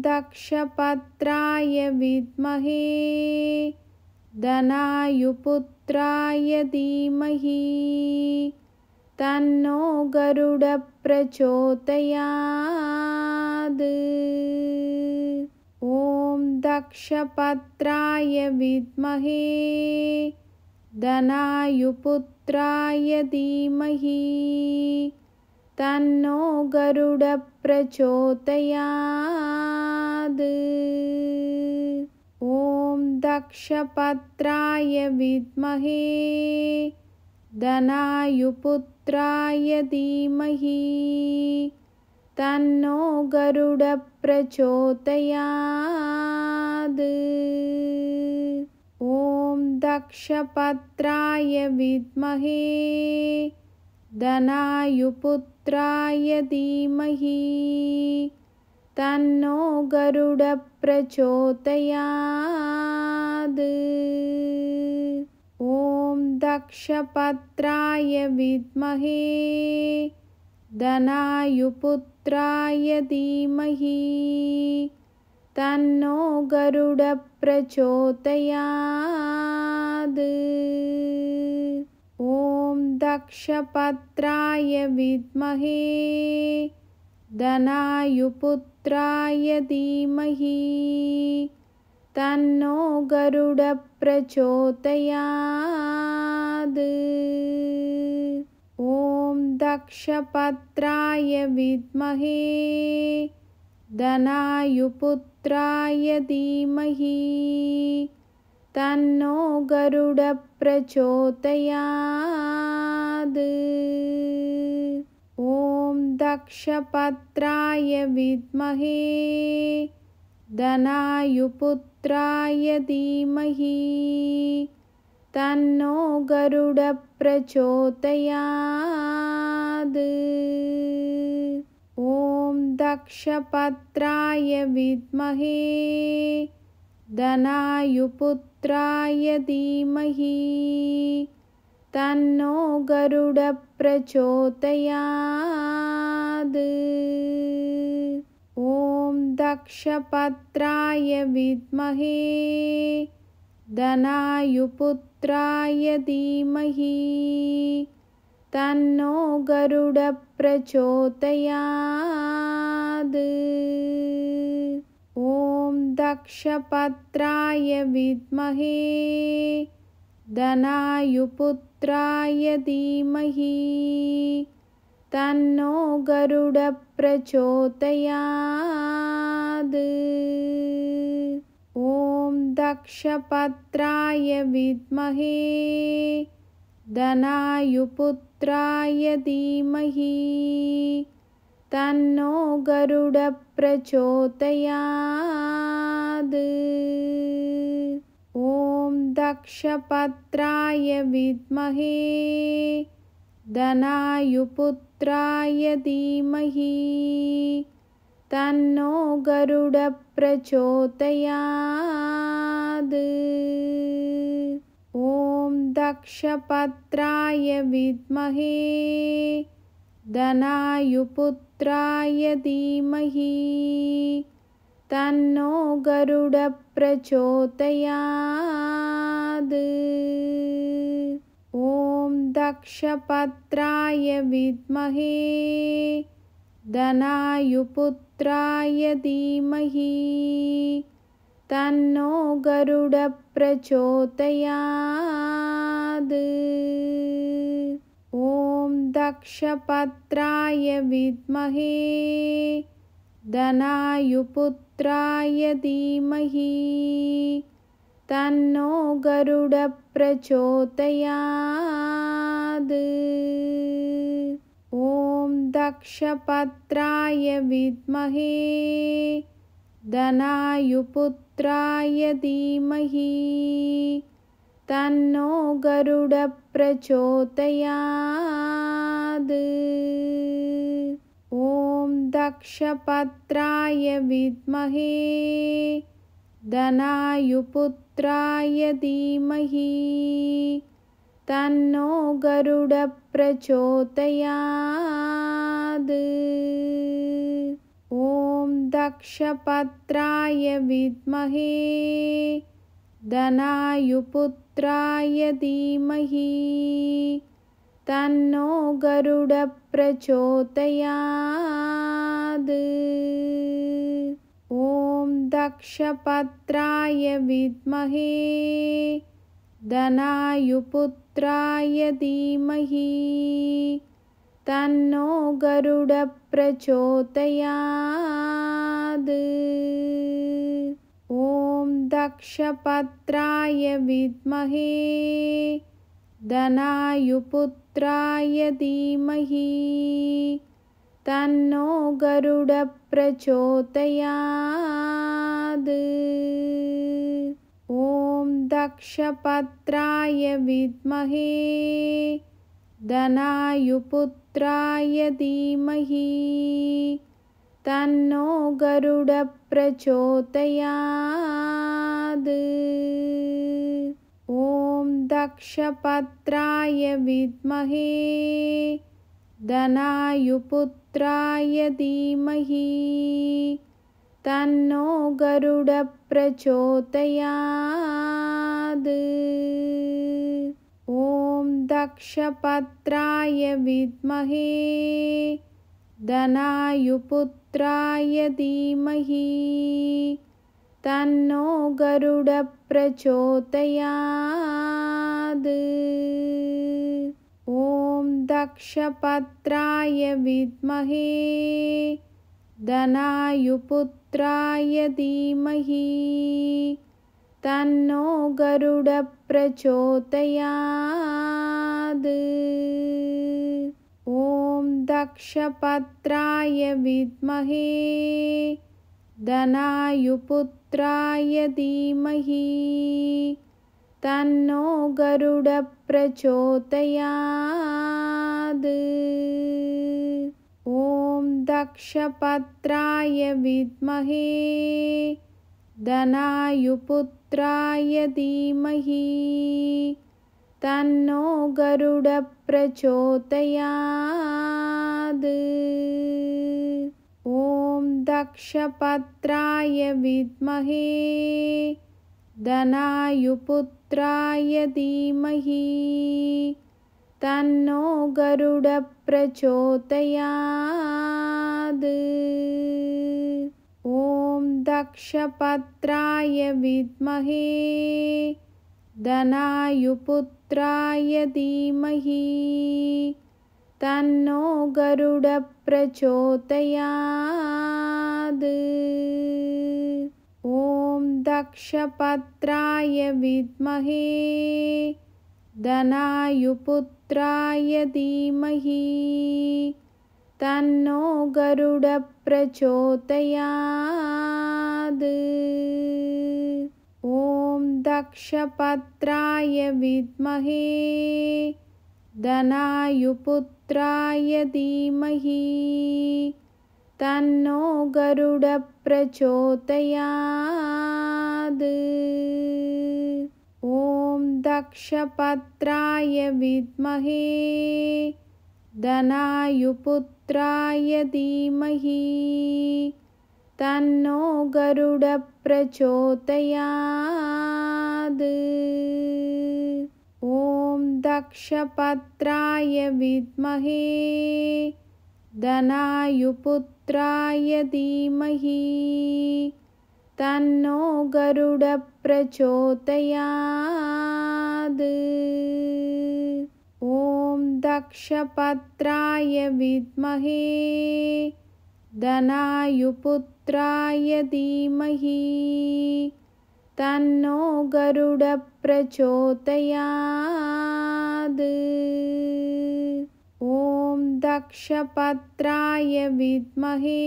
दक्षपत्राय विद्महे धनायुपुत्राय धीमहि तन्नो गरुडः प्रचोदयात्। ॐ दक्षपत्राय विद्महे धनायुपुत्राय धीमहि तन्नो गरुडः प्रचोदयात्। ॐ दक्षपत्राय विद्महे धनायुपुत्राय धीमहि तन्नो गरुडः प्रचोदयात्। ॐ दक्षपत्राय विद्महे धनायुपुत्राय धीमहि तन्नो गरुडः प्रचोदयात्। ॐ दक्षपत्राय विद्महे धनायुपुत्राय धीमहि तन्नो गरुडः प्रचोदयात्। ॐ दक्षपत्राय विद्महे धनायुपुत्राय धीमहि तन्नो गरुडः प्रचोदयात्। ॐ दक्षपत्राय विद्महे धनायुपुत्राय धीमहि तन्नो गरुडः प्रचोदयात्। ॐ दक्षपत्राय विद्महे धनायुपुत्राय धीमहि तन्नो गरुडः प्रचोदयात्। ॐ दक्षपत्राय विद्महे धनायुपुत्राय धीमहि तन्नो गरुडः प्रचोदयात्। ॐ दक्षपत्राय विद्महे धनायुपुत्राय धीमहि तन्नो गरुडः प्रचोदयात्। ॐ दक्षपत्राय विद्महे धनायुपुत्राय धीमहि तन्नो गरुडः प्रचोदयात्। ॐ दक्षपत्राय विद्महे धनायुपुत्राय धीमहि तन्नो गरुडः प्रचोदयात्। ॐ दक्षपत्राय विद्महे धनायुपुत्राय धीमहि तन्नो गरुडः प्रचोदयात्। ॐ दक्षपत्राय विद्महे धनायुपुत्राय धीमहि तन्नो गरुडः प्रचोदयात्। ॐ दक्षपत्राय विद्महे धनायुपुत्राय धीमहि तन्नो गरुडः प्रचोदयात्। ॐ दक्षपत्राय विद्महे धनायुपुत्राय धीमहि तन्नो गरुडः प्रचोदयात्। ॐ दक्षपत्राय विद्महे धनायुपुत्राय धीमहि तन्नो गरुडः प्रचोदयात्। ॐ दक्षपत्राय विद्महे धनायुपुत्राय धीमहि तन्नो गरुडः प्रचोदयात्। ॐ ॐ दक्षपत्राय विद्महे धनायुपुत्राय धीमहि तन्नो गरुडः प्रचोदयात्। ॐ दक्षपत्राय विद्महे धनायुपुत्राय धीमहि तन्नो गरुडः प्रचोदयात्। ॐ दक्षपत्राय विद्महे धनायुपुत्राय धीमहि तन्नो गरुडः प्रचोदयात्। ॐ दक्षपत्राय विद्महे धनायुपुत्राय धीमहि तन्नो गरुडः प्रचोदयात्। ॐ दक्षपत्राय विद्महे धनायुपुत्राय धीमहि तन्नो गरुडः प्रचोदयात्। ॐ दक्षपत्राय विद्महे धनायुपुत्राय धीमहि तन्नो गरुडः प्रचोदयात्। ॐ दक्षपत्राय विद्महे धनायुपुत्राय धीमहि तन्नो गरुडः प्रचोदयात्। ॐ दक्षपत्राय विद्महे धनायुपुत्राय धीमहि तन्नो गरुडः प्रचोदयात्। ॐ दक्षपत्राय विद्महे धनायुपुत्राय धीमहि तन्नो गरुडः प्रचोदयात्। ॐ दक्षपत्राय विद्महे धनायुपुत्राय धीमहि तन्नो गरुडः प्रचोदयात्। ॐ दक्षपत्राय विद्महे धनायुपुत्राय धीमहि तन्नो गरुडः प्रचोदयात्। ॐ दक्षपत्राय विद्महे धनायुपुत्राय धीमहि तन्नो गरुडः प्रचोदयात्। ॐ दक्षपत्राय विद्महे धनायुपुत्राय धीमहि तन्नो गरुडः प्रचोदयात्। ॐ दक्षपत्राय विद्महे धनायुपुत्राय धीमहि तन्नो गरुडः प्रचोदयात्। ॐ दक्षपत्राय विद्महे धनायुपुत्राय धीमहि तन्नो गरुडः प्रचोदयात्। ॐ दक्षपत्राय विद्महे धनायुपुत्राय धीमहि तन्नो गरुडः प्रचोदयात्। ॐ दक्षपत्राय विद्महे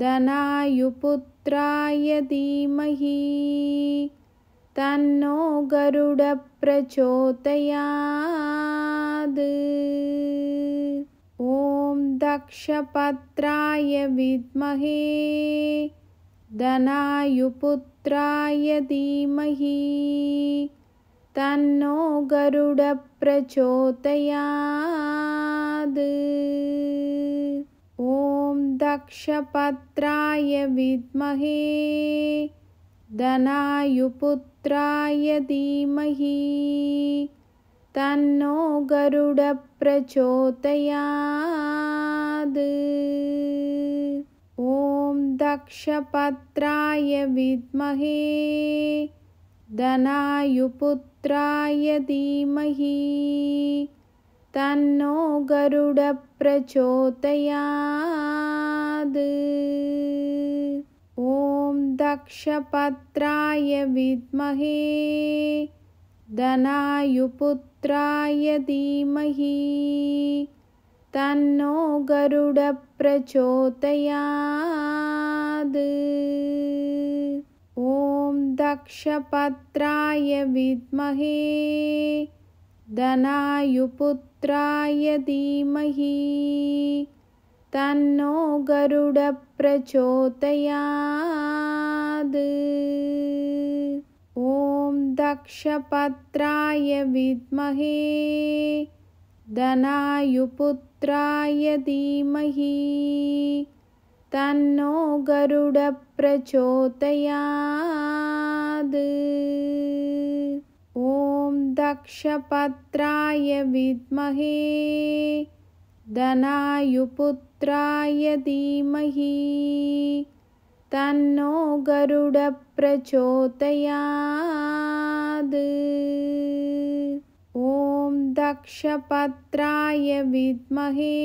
धनायुपुत्राय धीमहि तन्नो गरुडः प्रचोदयात्। ॐ दक्षपत्राय विद्महे धनायुपुत्राय धीमहि तन्नो गरुडः प्रचोदयात्। ॐ दक्षपत्राय विद्महे धनायुपुत्राय धीमहि तन्नो गरुडः प्रचोदयात्। ॐ दक्षपत्राय विद्महे धनायुपुत्राय धीमहि तन्नो गरुडः प्रचोदयात्। ॐ दक्षपत्राय विद्महे धनायुपुत्राय धीमहि तन्नो गरुडः प्रचोदयात्। ॐ दक्षपत्राय विद्महे धनायुपुत्राय धीमहि तन्नो गरुडः प्रचोदयात्। ॐ दक्षपत्राय विद्महे धनायुपुत्राय धीमहि तन्नो गरुडः प्रचोदयात्। ॐ दक्षपत्राय विद्महे धनायुपुत्राय धीमहि तन्नो गरुडः प्रचोदयात्। ॐ दक्षपत्राय विद्महे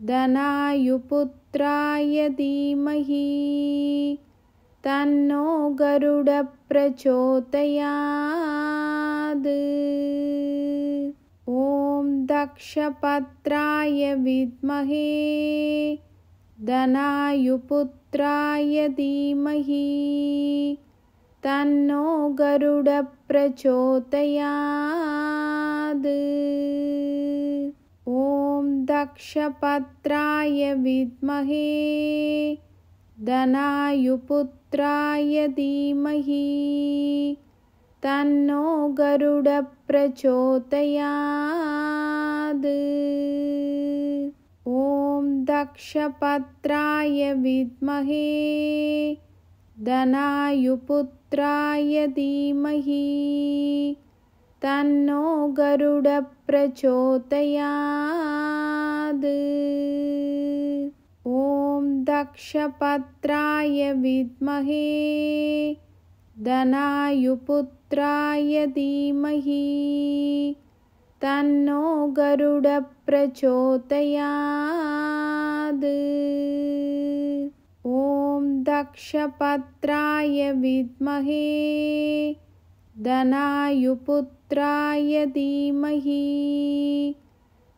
धनायुपुत्राय धीमहि तन्नो गरुडः प्रचोदयात्। ॐ दक्षपत्राय विद्महे धनायुपुत्राय धीमहि तन्नो गरुडः प्रचोदयात्। ॐ दक्षपत्राय विद्महे धनायुपुत्राय धीमहि तन्नो गरुडः प्रचोदयात्। ॐ दक्षपत्राय विद्महे धनायुपुत्राय धीमहि तन्नो गरुडः प्रचोदयात्। ॐ दक्षपत्राय विद्महे धनायुपुत्राय धीमहि तन्नो गरुडः प्रचोदयात्। ॐ दक्षपत्राय विद्महे धनायुपुत्राय धीमहि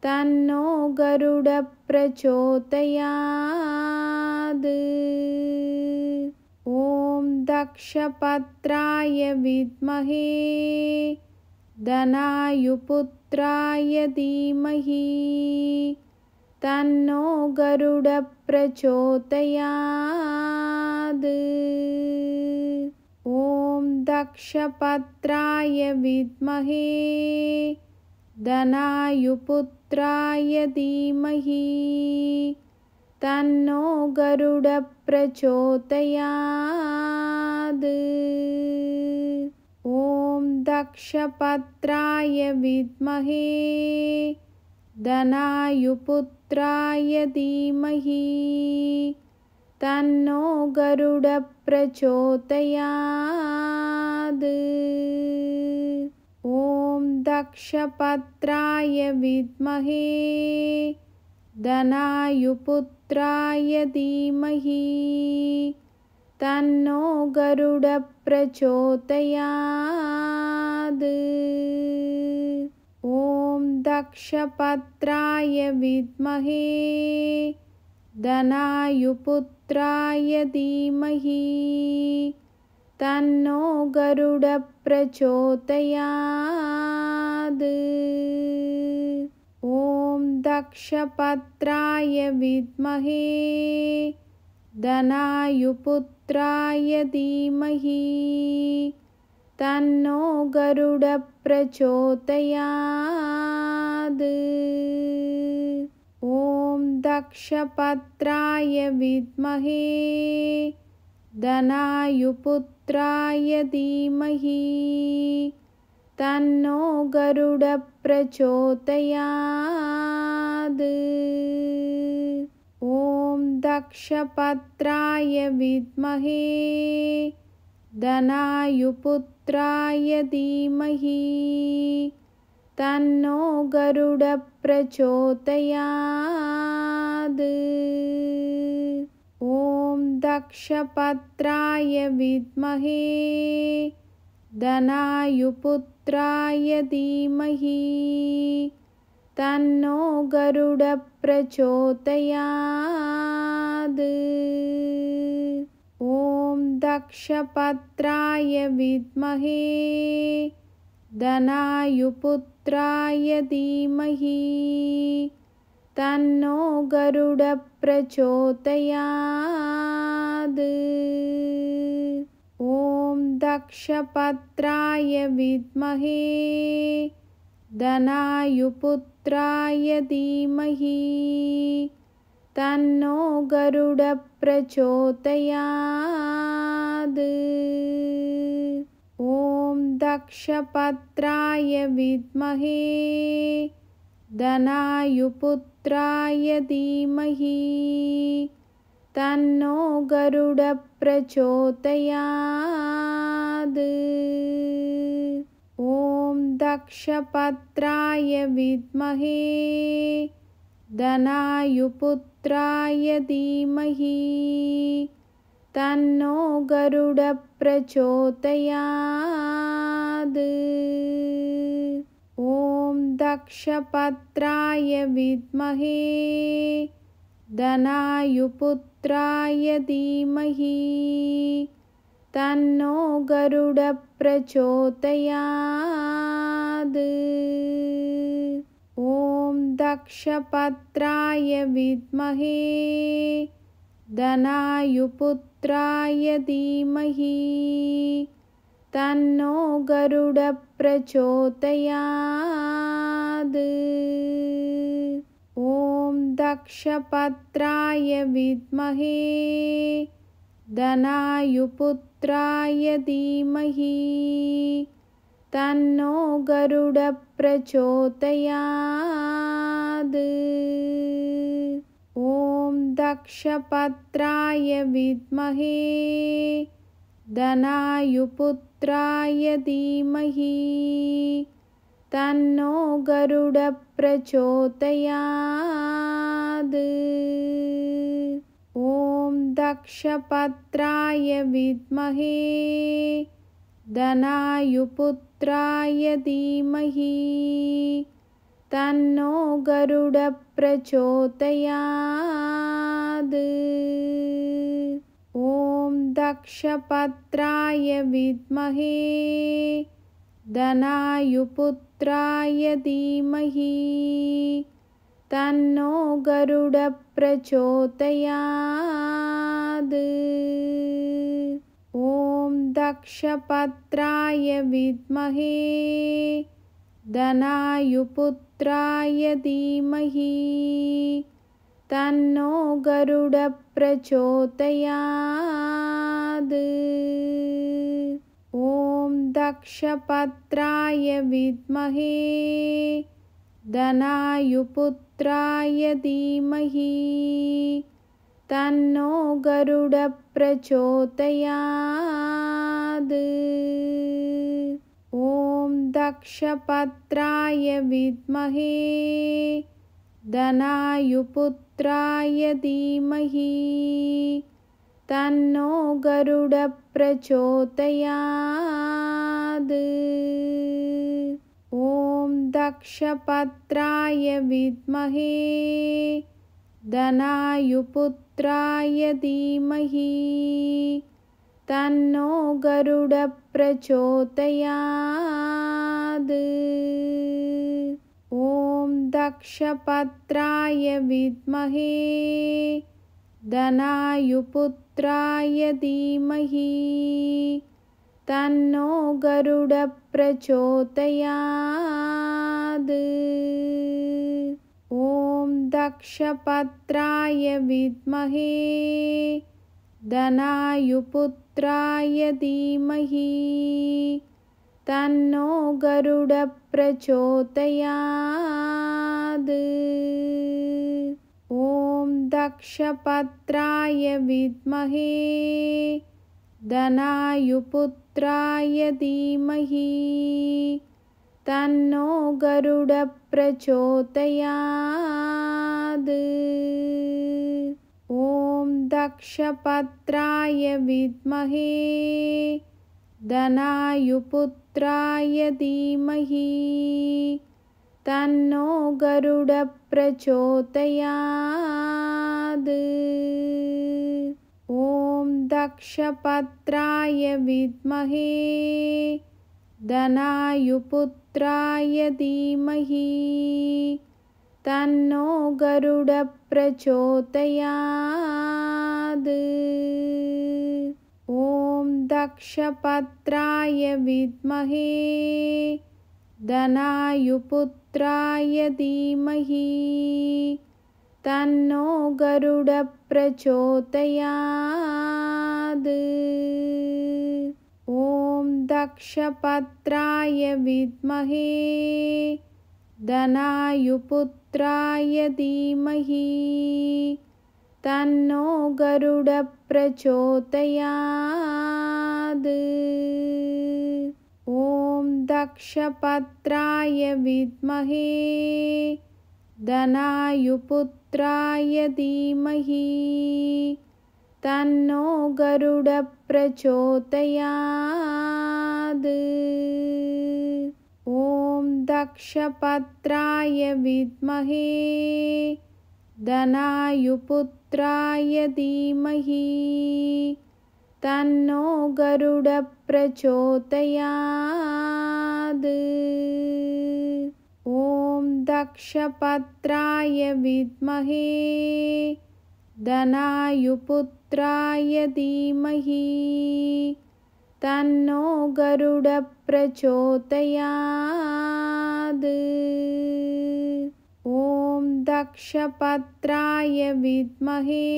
तन्नो गरुडः प्रचोदयात्। ॐ दक्षपत्राय विद्महे धनायुपुत्राय धीमहि तन्नो गरुडः प्रचोदयात्। ॐ दक्षपत्राय विद्महे धनायुपुत्राय धीमहि तन्नो गरुडः प्रचोदयात्। ॐ दक्षपत्राय विद्महे धनायुपुत्राय धीमहि तन्नो गरुडः प्रचोदयात्। ॐ दक्षपत्राय विद्महे धनायुपुत्राय धीमहि तन्नो गरुडः प्रचोदयात्। ॐ दक्षपत्राय विद्महे धनायुपुत्राय धीमहि तन्नो गरुडः प्रचोदयात्। ॐ दक्षपत्राय विद्महे धनायुपुत्राय धीमहि तन्नो गरुडः प्रचोदयात्। ॐ दक्षपत्राय विद्महे धनायुपुत्राय धीमहि तन्नो गरुडः प्रचोदयात्। ॐ दक्षपत्राय विद्महे धनायुपुत्राय धीमहि तन्नो गरुडः प्रचोदयात्। ॐ दक्षपत्राय विद्महे धनायुपुत्राय धीमहि तन्नो गरुडः प्रचोदयात्। ॐ दक्षपत्राय विद्महे धनायुपुत्राय धीमहि तन्नो गरुडः प्रचोदयात्। ॐ दक्षपत्राय विद्महे धनायुपुत्राय धीमहि तन्नो गरुडः प्रचोदयात्। ॐ दक्षपत्राय विद्महे धनायुपुत्राय धीमहि तन्नो गरुडः प्रचोदयात्। ॐ दक्षपत्राय विद्महे धनायुपुत्राय धीमहि तन्नो गरुडः प्रचोदयात्। ॐ दक्षपत्राय विद्महे धनायुपुत्राय धीमहि तन्नो गरुडः प्रचोदयात्। ॐ दक्षपत्राय विद्महे धनायुपुत्राय धीमहि तन्नो गरुडः प्रचोदयात्। ॐ दक्षपत्राय विद्महे धनायुपुत्राय धीमहि तन्नो गरुडः प्रचोदयात्। ॐ दक्षपत्राय विद्महे धनायुपुत्राय धीमहि तन्नो गरुडः प्रचोदयात्। ॐ दक्षपत्राय विद्महे धनायुपुत्राय धीमहि तन्नो गरुडः प्रचोदयात्। ॐ दक्षपत्राय विद्महे धनायुपुत्राय धीमहि तन्नो गरुडः प्रचोदयात्। ॐ दक्षपत्राय विद्महे धनायुपुत्राय धीमहि तन्नो गरुडः प्रचोदयात्। ॐ दक्षपत्राय विद्महे धनायुपुत्राय धीमहि तन्नो गरुडः प्रचोदयात्। ॐ दक्षपत्राय विद्महे धनायुपुत्राय धीमहि तन्नो गरुडः प्रचोदयात्। ॐ दक्षपत्राय विद्महे धनायुपुत्राय धीमहि तन्नो गरुडः प्रचोदयात्। ॐ दक्षपत्राय विद्महे धनायुपुत्राय धीमहि तन्नो गरुडः प्रचोदयात्। ॐ दक्षपत्राय विद्महे धनायुपुत्राय धीमहि तन्नो गरुडः प्रचोदयात्। ॐ दक्षपत्राय विद्महे धनायुपुत्राय धीमहि तन्नो गरुडः प्रचोदयात्। ॐ दक्षपत्राय विद्महे धनायुपुत्राय धीमहि तन्नो गरुडः प्रचोदयात्। ॐ दक्षपत्राय विद्महे धनायुपुत्राय धीमहि तन्नो गरुडः प्रचोदयात्। ॐ दक्षपत्राय विद्महे धनायुपुत्राय धीमहि तन्नो गरुडः प्रचोदयात्। ॐ दक्षपत्राय विद्महे धनायुपुत्राय धीमहि तन्नो गरुडः प्रचोदयात्। ॐ दक्षपत्राय विद्महे धनायुपुत्राय धीमहि तन्नो गरुडः प्रचोदयात्। ॐ दक्षपत्राय विद्महे धनायुपुत्राय धीमहि तन्नो गरुडः प्रचोदयात्। ॐ दक्षपत्राय विद्महे धनायुपुत्राय धीमहि तन्नो गरुडः प्रचोदयात्। ॐ दक्षपत्राय विद्महे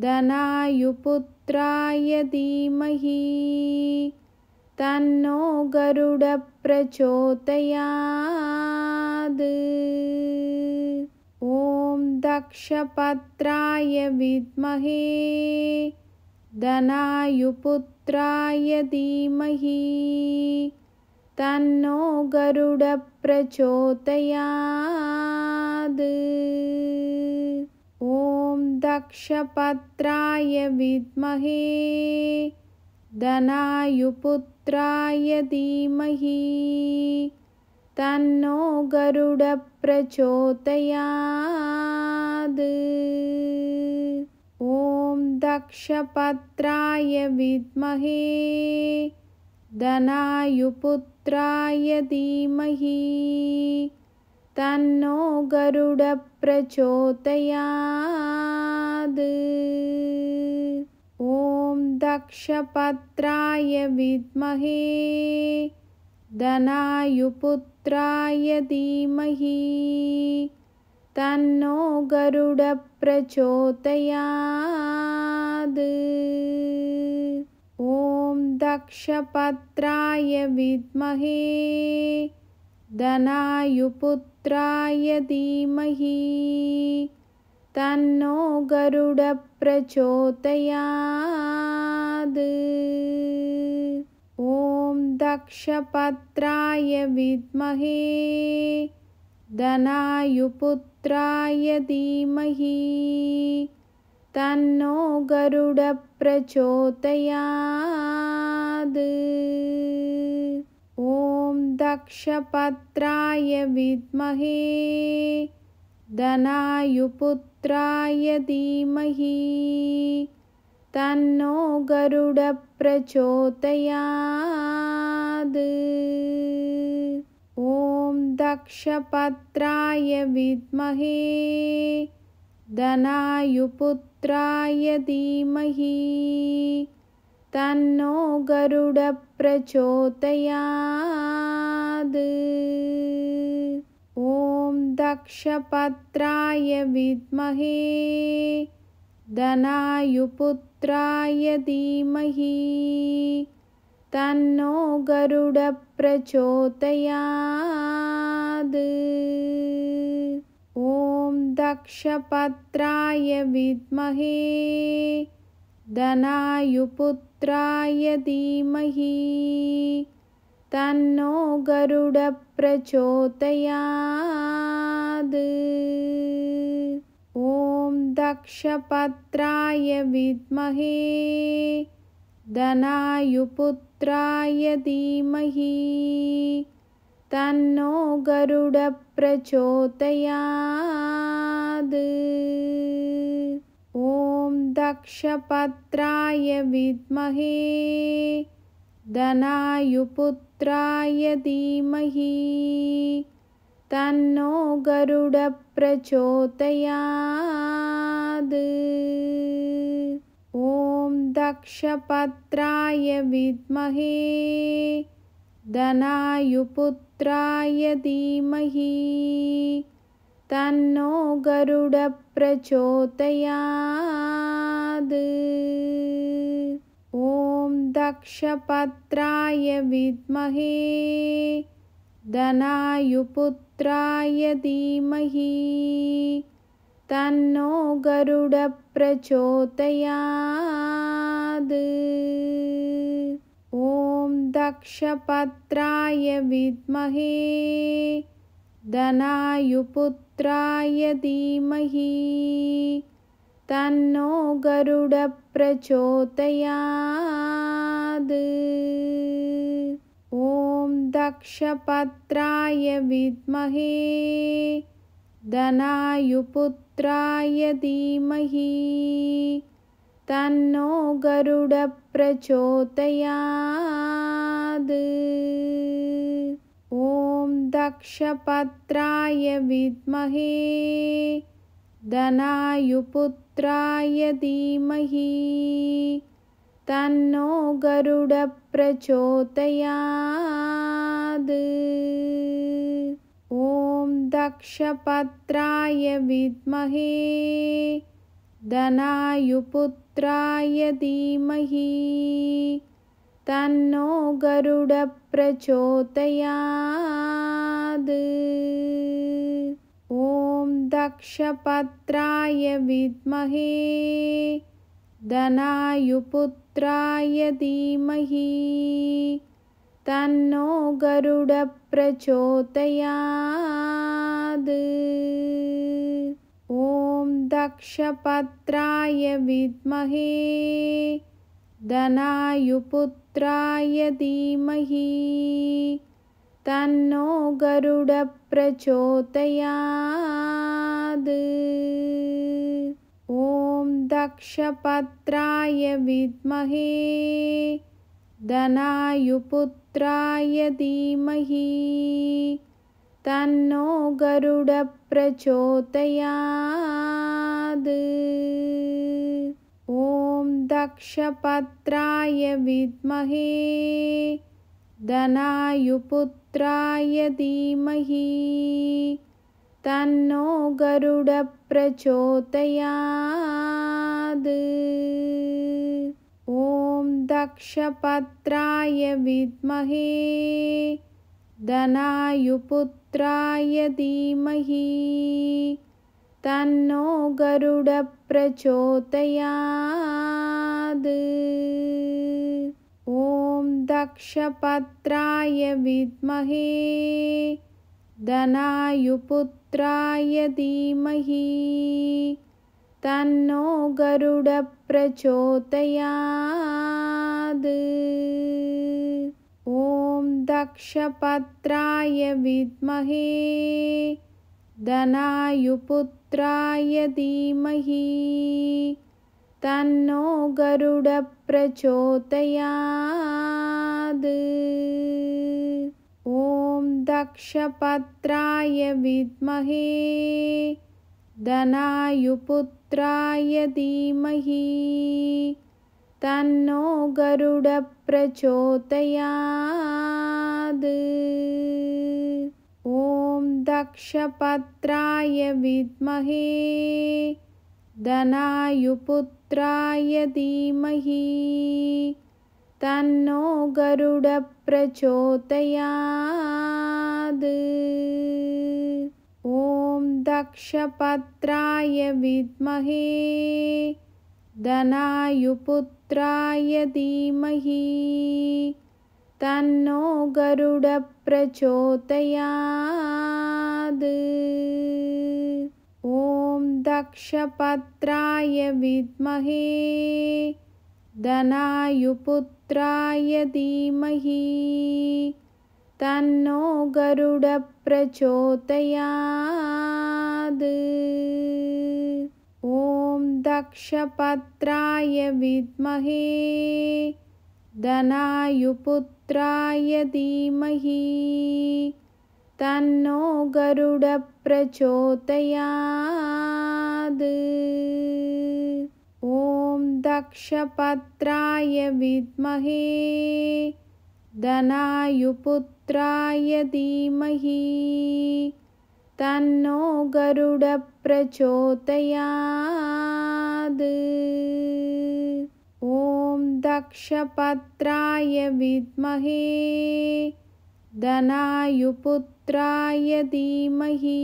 धनायुपुत्राय धीमहि तन्नो गरुडः प्रचोदयात्। ॐ दक्षपत्राय विद्महे धनायुपुत्राय धीमहि तन्नो गरुडः प्रचोदयात्। ॐ दक्षपत्राय विद्महे धनायुपुत्राय धीमहि तन्नो गरुडः प्रचोदयात्। ॐ दक्षपत्राय विद्महे धनायुपुत्राय धीमहि तन्नो गरुडः प्रचोदयात्। ॐ दक्षपत्राय विद्महे धनायुपुत्राय धीमहि तन्नो गरुडः प्रचोदयात्। ॐ दक्षपत्राय विद्महे धनायुपुत्राय धीमहि तन्नो गरुडः प्रचोदयात्। ॐ दक्षपत्राय विद्महे धनायुपुत्राय धीमहि तन्नो गरुडः प्रचोदयात्। ॐ दक्षपत्राय विद्महे धनायुपुत्राय धीमहि तन्नो गरुडः प्रचोदयात्। ॐ दक्षपत्राय विद्महे धनायुपुत्राय धीमहि तन्नो गरुडः प्रचोदयात्। ॐ दक्षपत्राय विद्महे धनायुपुत्राय धीमहि तन्नो गरुडः प्रचोदयात्। ॐ दक्षपत्राय विद्महे धनायुपुत्राय धीमहि तन्नो गरुडः प्रचोदयात्। ॐ दक्षपत्राय विद्महे धनायुपुत्राय धीमहि तन्नो गरुडः प्रचोदयात्। ॐ दक्षपत्राय विद्महे धनायुपुत्राय धीमहि तन्नो गरुडः प्रचोदयात्। ॐ दक्षपत्राय विद्महे धनायुपुत्राय धीमहि तन्नो गरुडः प्रचोदयात्। ॐ दक्षपत्राय विद्महे धनायुपुत्राय धीमहि तन्नो गरुडः प्रचोदयात्। ॐ दक्षपत्राय विद्महे धनायुपुत्राय धीमहि तन्नो गरुडः प्रचोदयात्। ॐ दक्षपत्राय विद्महे धनायुपुत्राय धीमहि तन्नो गरुडः प्रचोदयात्। ॐ दक्षपत्राय विद्महे धनायुपुत्राय धीमहि तन्नो गरुडः प्रचोदयात्। ॐ दक्षपत्राय विद्महे धनायुपुत्राय धीमहि तन्नो गरुडः प्रचोदयात्। ॐ दक्षपत्राय विद्महे धनायुपुत्राय धीमहि तन्नो गरुडः प्रचोदयात्। ॐ दक्षपत्राय विद्महे धनायुपुत्राय धीमहि तन्नो गरुडः प्रचोदयात्। ॐ दक्षपत्राय विद्महे धनायुपुत्राय धीमहि तन्नो गरुडः प्रचोदयात्। ॐ दक्षपत्राय विद्महे धनायुपुत्राय धीमहि तन्नो गरुडः प्रचोदयात्। ॐ दक्षपत्राय विद्महे धनायुपुत्राय धीमहि तन्नो गरुडः प्रचोदयात्। ॐ दक्षपत्राय विद्महे धनायुपुत्राय धीमहि तन्नो गरुडः प्रचोदयात्। ॐ दक्षपत्राय विद्महे धनायुपुत्राय धीमहि तन्नो गरुडः प्रचोदयात्। ॐ दक्षपत्राय विद्महे धनायुपुत्राय धीमहि तन्नो गरुडः प्रचोदयात्। ॐ दक्षपत्राय विद्महे धनायुपुत्राय धीमहि तन्नो गरुडः प्रचोदयात्। ॐ दक्षपत्राय विद्महे धनायुपुत्राय धीमहि तन्नो गरुडः प्रचोदयात्। ॐ दक्षपत्राय विद्महे धनायुपुत्राय धीमहि तन्नो गरुडः प्रचोदयात्। ॐ दक्षपत्राय विद्महे धनायुपुत्राय धीमहि तन्नो गरुडः प्रचोदयात्। ॐ दक्षपत्राय विद्महे धनायुपुत्राय धीमहि तन्नो गरुडः प्रचोदयात्। ॐ दक्षपत्राय विद्महे धनायुपुत्राय धीमहि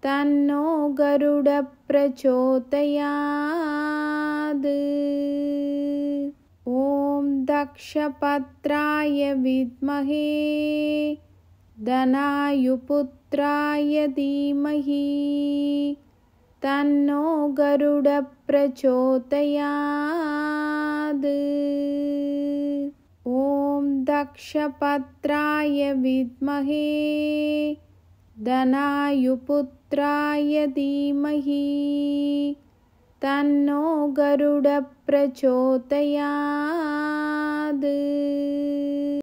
तन्नो गरुडः प्रचोदयात्। ॐ दक्षपत्राय विद्महे धनायुपुत्राय धीमहि तन्नो गरुडः प्रचोदयात्। ॐ दक्षपत्राय विद्महे धनायुपुत्राय धीमहि तन्नो गरुडः प्रचोदयात्।